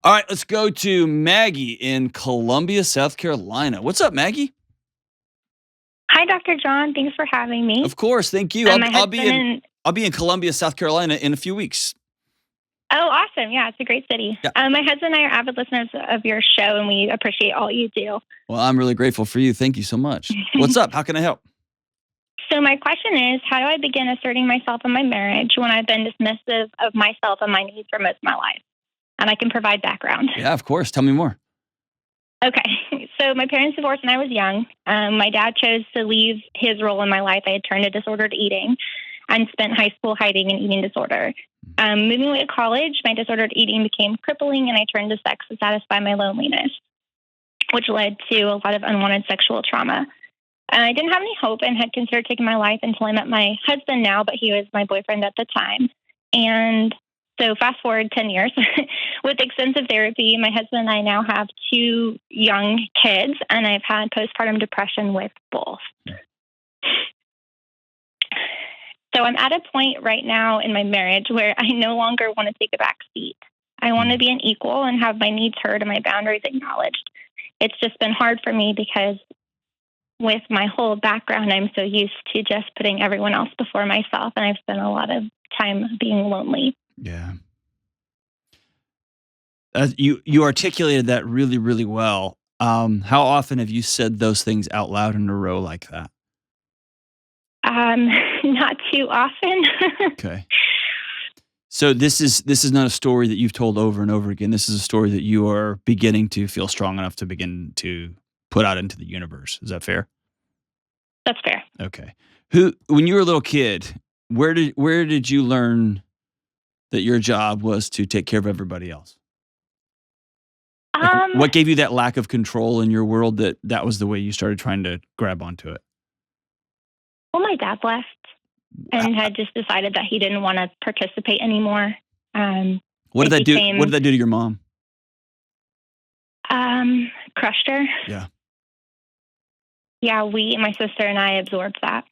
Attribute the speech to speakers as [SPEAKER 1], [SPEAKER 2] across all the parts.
[SPEAKER 1] All right, let's go to Maggie in Columbia, South Carolina. What's up, Maggie?
[SPEAKER 2] Hi, Dr. John. Thanks for having me.
[SPEAKER 1] Of course, thank you.
[SPEAKER 2] My husband and
[SPEAKER 1] I'll be in Columbia, South Carolina in a few weeks.
[SPEAKER 2] oh, awesome. Yeah, it's a great city.
[SPEAKER 1] Yeah.
[SPEAKER 2] My husband and I are avid listeners of your show, and we appreciate all you do.
[SPEAKER 1] Well, I'm really grateful for you. Thank you so much. What's up? How can I help?
[SPEAKER 2] So my question is, how do I begin asserting myself in my marriage when I've been dismissive of myself and my needs for most of my life? And I can provide background.
[SPEAKER 1] Yeah, of course. Tell me more.
[SPEAKER 2] Okay. So my parents divorced when I was young. My dad chose to leave his role in my life. I had turned to disordered eating and spent high school hiding an eating disorder. Moving away to college, my disordered eating became crippling, and I turned to sex to satisfy my loneliness, which led to a lot of unwanted sexual trauma. I didn't have any hope and had considered taking my life until I met my husband now, but he was my boyfriend at the time. And so fast forward 10 years, with extensive therapy, my husband and I now have 2 young kids, and I've had postpartum depression with both. So I'm at a point right now in my marriage where I no longer want to take a back seat. I want to be an equal and have my needs heard and my boundaries acknowledged. It's just been hard for me because with my whole background, I'm so used to just putting everyone else before myself, and I've spent a lot of time being lonely.
[SPEAKER 1] Yeah. You articulated that really, really well. How often have you said those things out loud in a row like that?
[SPEAKER 2] Not too often.
[SPEAKER 1] Okay. So this is not a story that you've told over and over again. This is a story that you are beginning to feel strong enough to begin to put out into the universe. Is that fair?
[SPEAKER 2] That's fair.
[SPEAKER 1] Okay. When you were a little kid, where did you learn that your job was to take care of everybody else? Like, what gave you that lack of control in your world that was the way you started trying to grab onto it?
[SPEAKER 2] Well, my dad left and had just decided that he didn't want to participate anymore.
[SPEAKER 1] What did that do? What did that do to your mom?
[SPEAKER 2] Crushed her.
[SPEAKER 1] Yeah.
[SPEAKER 2] Yeah, my sister and I absorbed that.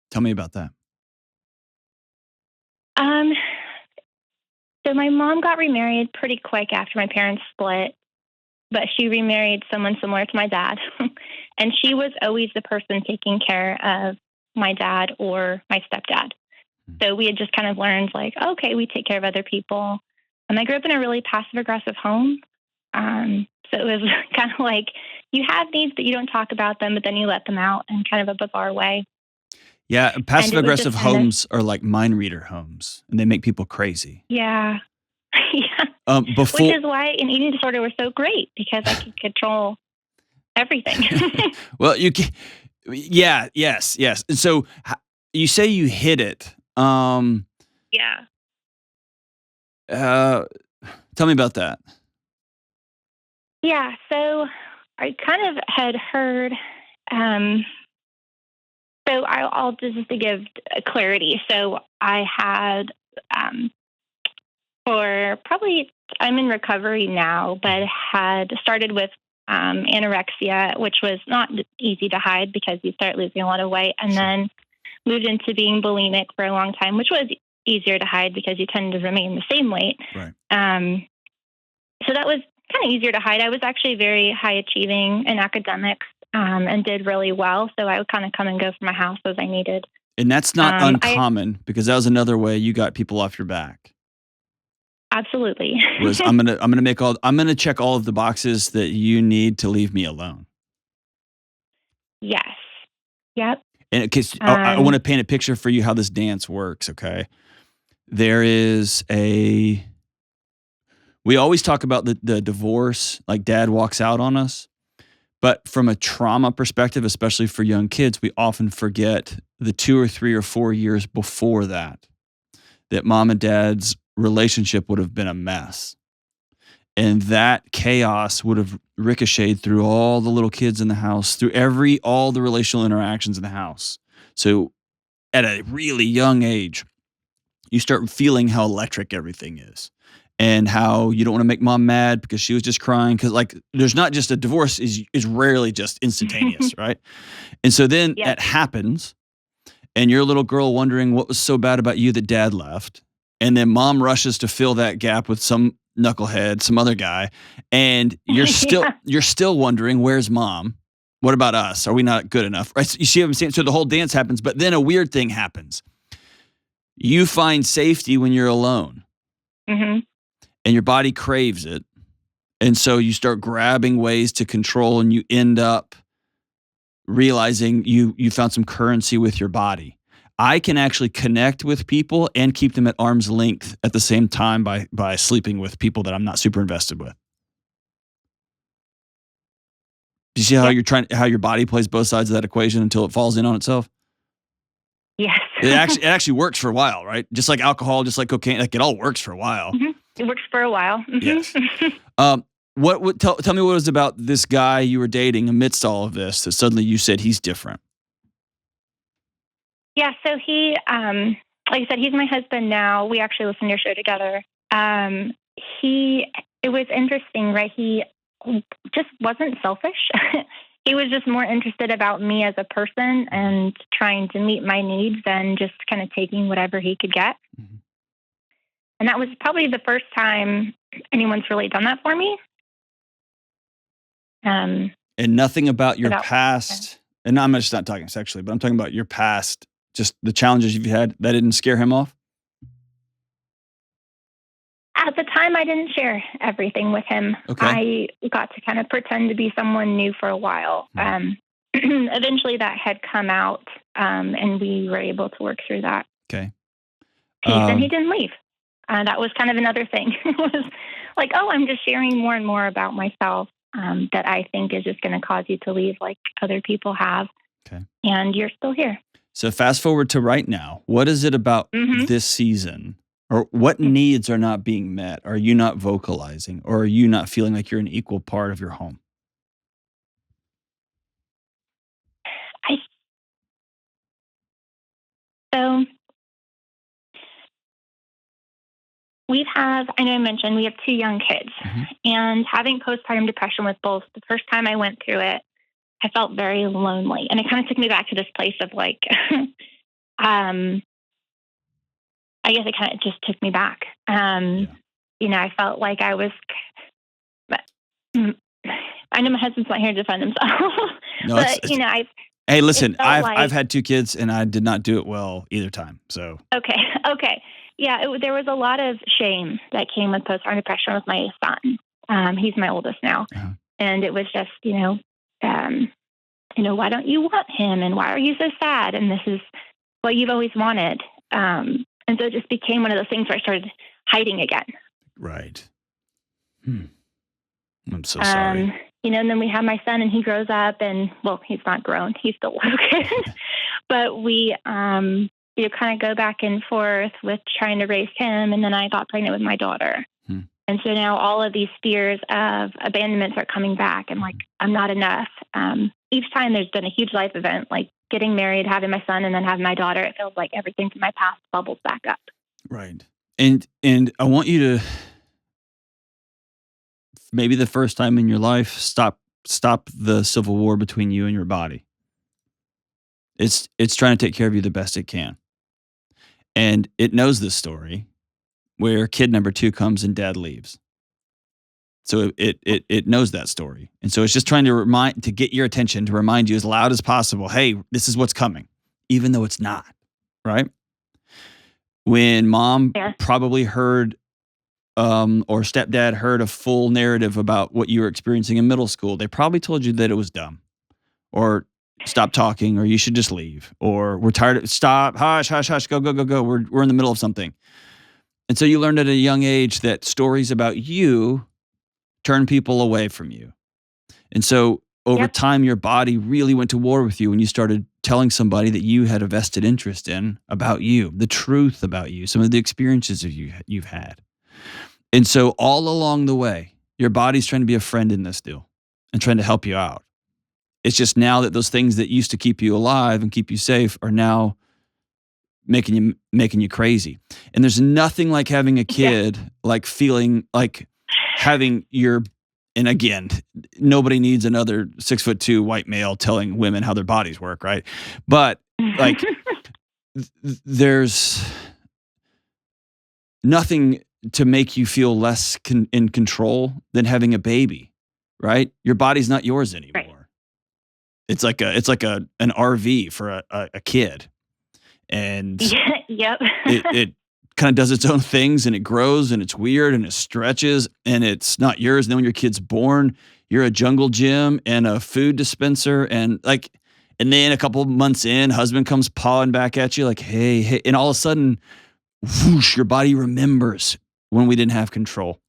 [SPEAKER 1] Tell me about that.
[SPEAKER 2] So my mom got remarried pretty quick after my parents split, but she remarried someone similar to my dad. And she was always the person taking care of my dad or my stepdad. So we had just kind of learned, like, okay, we take care of other people. And I grew up in a really passive-aggressive home. So it was kind of like you have needs, but you don't talk about them, but then you let them out in kind of a bizarre way.
[SPEAKER 1] Yeah, passive-aggressive homes are like mind reader homes, and they make people crazy.
[SPEAKER 2] Yeah. Yeah. Which is why an eating disorder was so great, because I could control everything.
[SPEAKER 1] Well, you can. Yeah. Yes. And so you say you hid it.
[SPEAKER 2] Yeah.
[SPEAKER 1] Tell me about that.
[SPEAKER 2] Yeah. So I kind of had heard. So I'll just to give clarity. So I had for probably I'm in recovery now, but had started with anorexia, which was not easy to hide because you start losing a lot of weight, and then moved into being bulimic for a long time, which was easier to hide because you tend to remain the same weight.
[SPEAKER 1] Right.
[SPEAKER 2] So that was kind of easier to hide. I was actually very high achieving in academics and did really well. So I would kind of come and go from my house as I needed.
[SPEAKER 1] And that's not uncommon, because that was another way you got people off your back.
[SPEAKER 2] Absolutely.
[SPEAKER 1] Was I'm gonna check all of the boxes that you need to leave me alone.
[SPEAKER 2] Yes. Yep.
[SPEAKER 1] And because I want to paint a picture for you how this dance works. Okay. There is we always talk about the divorce, like dad walks out on us. But from a trauma perspective, especially for young kids, we often forget the 2 or 3 or 4 years before that mom and dad's relationship would have been a mess. And that chaos would have ricocheted through all the little kids in the house, through all the relational interactions in the house. So at a really young age, you start feeling how electric everything is. And how you don't want to make mom mad because she was just crying. Because like, there's not just a divorce is rarely just instantaneous, right? And so then it happens, and you're a little girl wondering what was so bad about you that dad left. And then mom rushes to fill that gap with some knucklehead, some other guy, and you're still
[SPEAKER 2] Yeah.
[SPEAKER 1] you're still wondering, where's mom? What about us? Are we not good enough? Right? So you see what I'm saying? So the whole dance happens, but then a weird thing happens. You find safety when you're alone,
[SPEAKER 2] Hmm.
[SPEAKER 1] and your body craves it. And so you start grabbing ways to control, and you end up realizing you found some currency with your body. I can actually connect with people and keep them at arm's length at the same time by sleeping with people that I'm not super invested with. Do you see how
[SPEAKER 2] Yep.
[SPEAKER 1] how your body plays both sides of that equation until it falls in on itself?
[SPEAKER 2] Yes.
[SPEAKER 1] It actually works for a while, right? Just like alcohol, just like cocaine, like it all works for a while.
[SPEAKER 2] Hmm. It works for a while.
[SPEAKER 1] Yes.
[SPEAKER 2] Hmm.
[SPEAKER 1] Tell me what it was about this guy you were dating amidst all of this that suddenly you said he's different.
[SPEAKER 2] Yeah. So he, like I said, he's my husband now. We actually listen to your show together. It was interesting, right? He just wasn't selfish. He was just more interested about me as a person and trying to meet my needs than just kind of taking whatever he could get.
[SPEAKER 1] Mhm.
[SPEAKER 2] And that was probably the first time anyone's really done that for me. Um,
[SPEAKER 1] And nothing about
[SPEAKER 2] so
[SPEAKER 1] your past, and I'm just not talking sexually, but I'm talking about your past, just the challenges you've had, that didn't scare him off?
[SPEAKER 2] At the time, I didn't share everything with him.
[SPEAKER 1] Okay.
[SPEAKER 2] I got to kind of pretend to be someone new for a while. Eventually, that had come out, and we were able to work through that
[SPEAKER 1] Okay.
[SPEAKER 2] piece, and he
[SPEAKER 1] Um,
[SPEAKER 2] didn't leave. That was kind of another thing. It was like, oh, I'm just sharing more and more about myself that I think is just going to cause you to leave like other people have.
[SPEAKER 1] okay.
[SPEAKER 2] And you're still here.
[SPEAKER 1] So fast forward to right now. What is it about
[SPEAKER 2] Hmm.
[SPEAKER 1] this season, or what needs are not being met? Are you not vocalizing, or are you not feeling like you're an equal part of your home?
[SPEAKER 2] I So I know I mentioned we have two young kids,
[SPEAKER 1] Mm-hmm.
[SPEAKER 2] and having postpartum depression with both, the first time I went through it, I felt very lonely. And it kind of took me back to this place of like, um, I guess it kind of just took me back.
[SPEAKER 1] Yeah.
[SPEAKER 2] I felt like I was, I know my husband's not here to defend himself,
[SPEAKER 1] No,
[SPEAKER 2] but,
[SPEAKER 1] hey,
[SPEAKER 2] it
[SPEAKER 1] listen,
[SPEAKER 2] felt
[SPEAKER 1] I've
[SPEAKER 2] like,
[SPEAKER 1] had two kids and I did not do it well either time. So
[SPEAKER 2] okay, okay. Yeah, there was a lot of shame that came with postpartum depression with my son. He's my oldest now.
[SPEAKER 1] uh,
[SPEAKER 2] And it was just, why don't you want him? And why are you so sad? And this is what you've always wanted. And so it just became one of those things where I started hiding again.
[SPEAKER 1] right. I'm so sorry.
[SPEAKER 2] And then we have my son and he grows up and, well, he's not grown. He's still a little kid. But we, kind of go back and forth with trying to raise him. And then I got pregnant with my daughter.
[SPEAKER 1] Hmm.
[SPEAKER 2] And so now all of these fears of abandonment are coming back. And like, I'm not enough. Each time there's been a huge life event, like getting married, having my son, and then having my daughter, it feels like everything from my past bubbles back up.
[SPEAKER 1] Right. And I want you to, maybe the first time in your life, stop the civil war between you and your body. It's trying to take care of you the best it can. And it knows this story where kid number 2 comes and dad leaves. So it knows that story. And so it's just trying to get your attention, to remind you as loud as possible, hey, this is what's coming, even though it's not, right? When mom
[SPEAKER 2] Yeah.
[SPEAKER 1] probably heard or stepdad heard a full narrative about what you were experiencing in middle school, they probably told you that it was dumb, or stop talking, or you should just leave, or we're tired of, stop, hush, hush, hush, go, go, go, go. We're in the middle of something. And so you learned at a young age that stories about you turn people away from you. And so over
[SPEAKER 2] Yep.
[SPEAKER 1] time, your body really went to war with you when you started telling somebody that you had a vested interest in about you, the truth about you, some of the experiences of you've had. And so all along the way, your body's trying to be a friend in this deal and trying to help you out. It's just now that those things that used to keep you alive and keep you safe are now making you crazy. And there's nothing like having a kid, like feeling like having your, and again, nobody needs another 6'2" white male telling women how their bodies work, right? But like there's nothing to make you feel less in control than having a baby, right? Your body's not yours
[SPEAKER 2] Right.
[SPEAKER 1] anymore. It's like an RV for a kid, and
[SPEAKER 2] Yeah, yep.
[SPEAKER 1] it kind of does its own things, and it grows, and it's weird, and it stretches, and it's not yours. And then when your kid's born, you're a jungle gym and a food dispenser, and then a couple months in, husband comes pawing back at you like, hey, hey, and all of a sudden, whoosh, your body remembers when we didn't have control.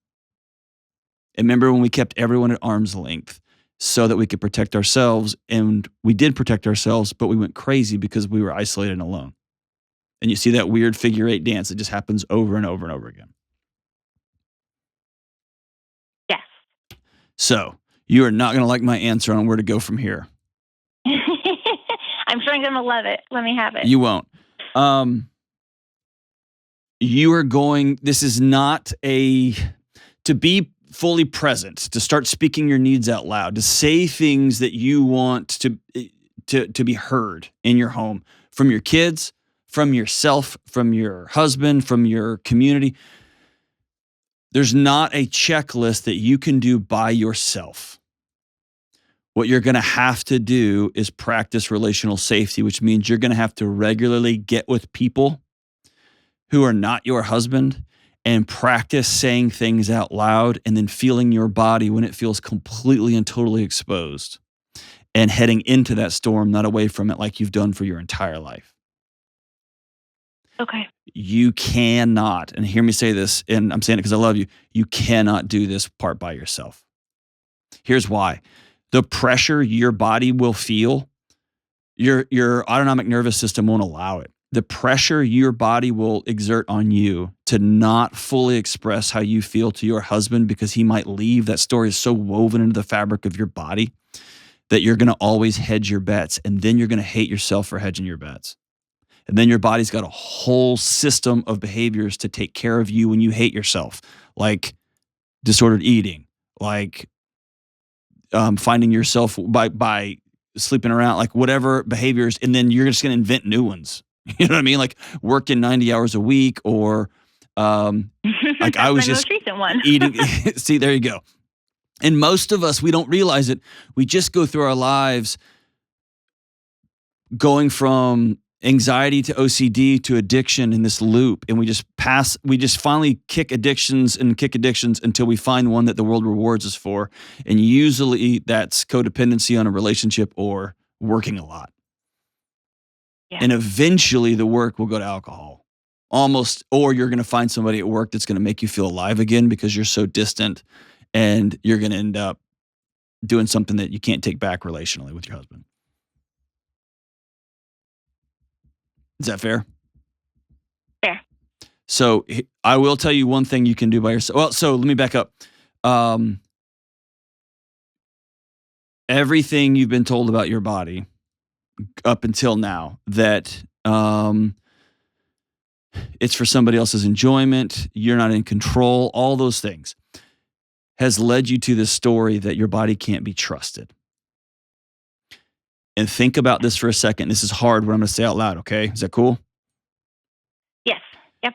[SPEAKER 1] And remember when we kept everyone at arm's length so that we could protect ourselves, and we did protect ourselves, but we went crazy because we were isolated and alone. And you see that weird figure 8 dance that just happens over and over and over again.
[SPEAKER 2] Yes.
[SPEAKER 1] So you are not going to like my answer on where to go from here.
[SPEAKER 2] I'm sure I'm going to love it. Let me have it.
[SPEAKER 1] You won't. This is not to be fully present, to start speaking your needs out loud, to say things that you want to be heard in your home from your kids, from yourself, from your husband, from your community. There's not a checklist that you can do by yourself. What you're going to have to do is practice relational safety, which means you're going to have to regularly get with people who are not your husband and practice saying things out loud and then feeling your body when it feels completely and totally exposed and heading into that storm, not away from it like you've done for your entire life.
[SPEAKER 2] Okay.
[SPEAKER 1] You cannot, and hear me say this, and I'm saying it because I love you, you cannot do this part by yourself. Here's why. The pressure your body will feel, your autonomic nervous system won't allow it. The pressure your body will exert on you to not fully express how you feel to your husband because he might leave, that story is so woven into the fabric of your body that you're going to always hedge your bets, and then you're going to hate yourself for hedging your bets. And then your body's got a whole system of behaviors to take care of you when you hate yourself, like disordered eating, like finding yourself by sleeping around, like whatever behaviors, and then you're just going to invent new ones. You know what I mean? Like working 90 hours a week, or like I was just
[SPEAKER 2] most recent one.
[SPEAKER 1] eating. See, there you go. And most of us, we don't realize it. We just go through our lives going from anxiety to OCD to addiction in this loop. And we just finally kick addictions until we find one that the world rewards us for. And usually that's codependency on a relationship or working a lot.
[SPEAKER 2] Yeah.
[SPEAKER 1] And eventually the work will go to alcohol or you're going to find somebody at work that's going to make you feel alive again because you're so distant, and you're going to end up doing something that you can't take back relationally with your husband. Is that fair?
[SPEAKER 2] Fair.
[SPEAKER 1] So I will tell you one thing you can do by yourself. Well, so let me back up. Everything you've been told about your body up until now, that it's for somebody else's enjoyment, you're not in control, all those things, has led you to this story that your body can't be trusted. And think about this for a second. This is hard what I'm going to say out loud, okay? Is that cool?
[SPEAKER 2] Yes. Yep.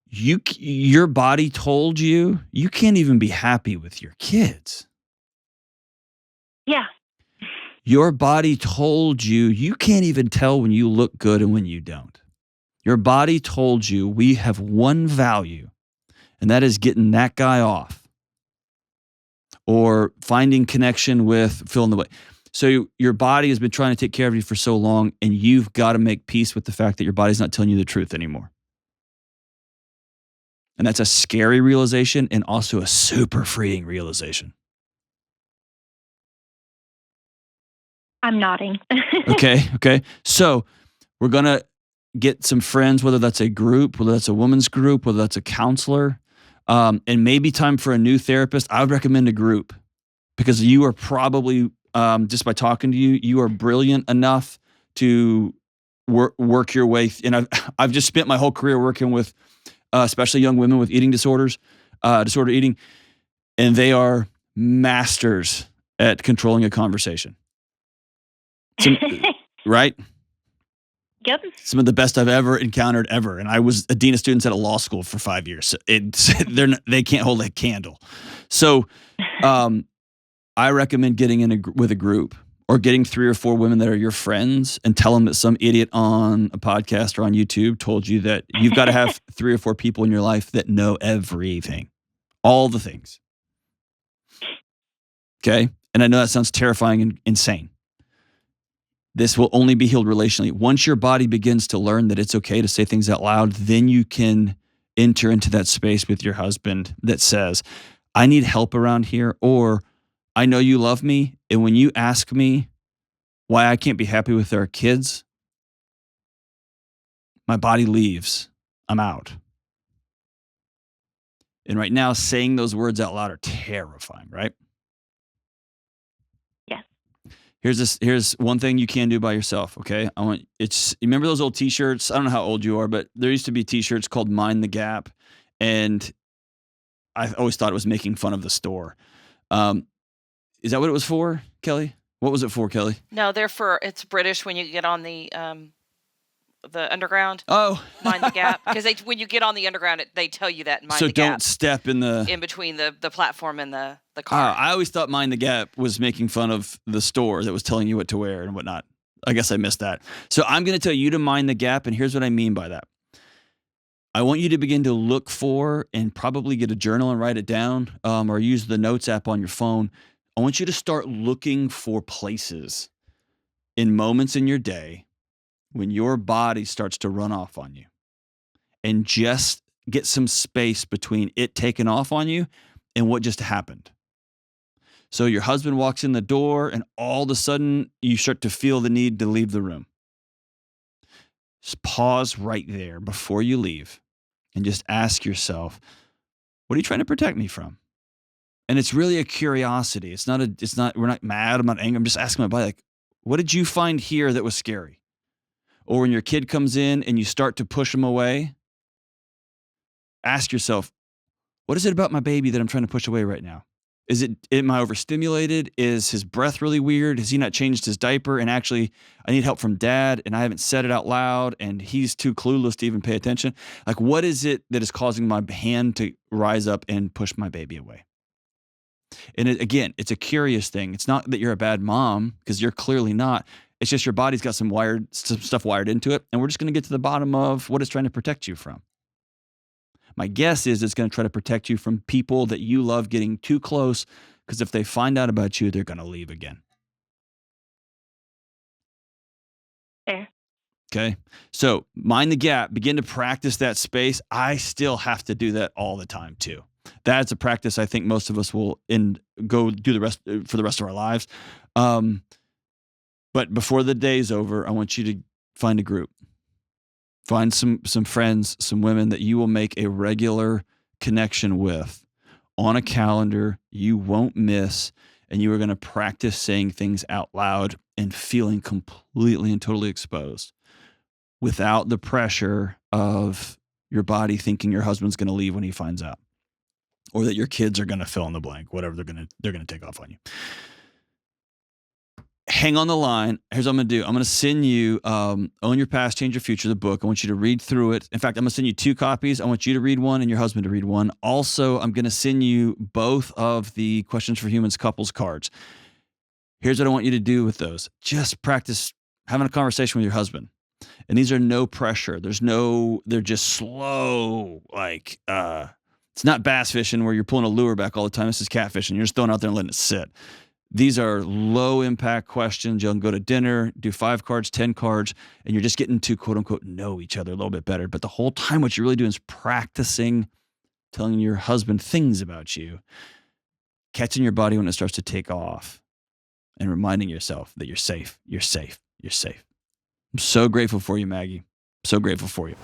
[SPEAKER 1] Your body told you can't even be happy with your kids.
[SPEAKER 2] Yeah.
[SPEAKER 1] Your body told you can't even tell when you look good and when you don't. Your body told you we have one value, and that is getting that guy off or finding connection with fill in the way. So your body has been trying to take care of you for so long, and you've got to make peace with the fact that your body's not telling you the truth anymore. And that's a scary realization and also a super freeing realization.
[SPEAKER 2] I'm nodding.
[SPEAKER 1] Okay. So we're going to get some friends, whether that's a group, whether that's a women's group, whether that's a counselor, and maybe time for a new therapist. I would recommend a group because you are probably, just by talking to you, you are brilliant enough to work your way. And I've just spent my whole career working with especially young women with eating disorders, disordered eating, and they are masters at controlling a conversation. Right?
[SPEAKER 2] Yep.
[SPEAKER 1] Some of the best I've ever encountered ever. And I was a dean of students at a law school for 5 years. So they can't hold a candle. So I recommend getting in with a group or getting 3 or 4 women that are your friends and tell them that some idiot on a podcast or on YouTube told you that you've got to have 3 or 4 people in your life that know everything, all the things. Okay? And I know that sounds terrifying and insane. This will only be healed relationally. Once your body begins to learn that it's okay to say things out loud, then you can enter into that space with your husband that says, I need help around here, or I know you love me, and when you ask me why I can't be happy with our kids, my body leaves. I'm out. And right now, saying those words out loud are terrifying, right?
[SPEAKER 2] Yes.
[SPEAKER 1] Here's one thing you can do by yourself, okay? You remember those old t-shirts? I don't know how old you are, but there used to be t-shirts called Mind the Gap, and I always thought it was making fun of the store. Is that what it was for, Kelly? What was it for, Kelly?
[SPEAKER 3] No, it's British when you get on the underground.
[SPEAKER 1] Oh,
[SPEAKER 3] Mind the gap, because when you get on the underground, they tell you that mind
[SPEAKER 1] so
[SPEAKER 3] the gap.
[SPEAKER 1] Don't step in
[SPEAKER 3] between the platform and the car.
[SPEAKER 1] I always thought Mind the Gap was making fun of the store that was telling you what to wear and whatnot. I guess I missed that. So I'm going to tell you to mind the gap, and here's what I mean by that. I want you to begin to look for and probably get a journal and write it down, or use the notes app on your phone. I want you to start looking for places in moments in your day when your body starts to run off on you, and just get some space between it taking off on you and what just happened. So your husband walks in the door and all of a sudden you start to feel the need to leave the room. Just pause right there before you leave and just ask yourself, what are you trying to protect me from? And it's really a curiosity. We're not mad, I'm not angry. I'm just asking my body, like, what did you find here that was scary? Or when your kid comes in and you start to push him away, ask yourself, what is it about my baby that I'm trying to push away right now? Am I overstimulated? Is his breath really weird? Has he not changed his diaper? And actually, I need help from dad and I haven't said it out loud and he's too clueless to even pay attention. Like, what is it that is causing my hand to rise up and push my baby away? And again, it's a curious thing. It's not that you're a bad mom, because you're clearly not. It's just your body's got some stuff wired into it. And we're just going to get to the bottom of what it's trying to protect you from. My guess is it's going to try to protect you from people that you love getting too close, because if they find out about you, they're going to leave again.
[SPEAKER 2] Fair.
[SPEAKER 1] Okay. So mind the gap, begin to practice that space. I still have to do that all the time too. That's a practice I think most of us will go do for the rest of our lives. But before the day's over, I want you to find a group. Find some friends, some women that you will make a regular connection with on a calendar you won't miss, and you are going to practice saying things out loud and feeling completely and totally exposed without the pressure of your body thinking your husband's going to leave when he finds out, or that your kids are going to fill in the blank, whatever they're going to take off on you. Hang on the line. Here's what I'm going to do. I'm going to send you Own Your Past, Change Your Future, the book. I want you to read through it. In fact, I'm going to send you 2 copies. I want you to read one and your husband to read one. Also, I'm going to send you both of the Questions for Humans couples cards. Here's what I want you to do with those. Just practice having a conversation with your husband. And these are no pressure. They're just slow. Like, it's not bass fishing where you're pulling a lure back all the time. This is catfishing. You're just throwing it out there and letting it sit. These are low impact questions. You'll go to dinner, do 5 cards, 10 cards, and you're just getting to quote unquote know each other a little bit better. But the whole time, what you're really doing is practicing telling your husband things about you, catching your body when it starts to take off, and reminding yourself that you're safe, you're safe, you're safe. I'm so grateful for you, Maggie. So grateful for you.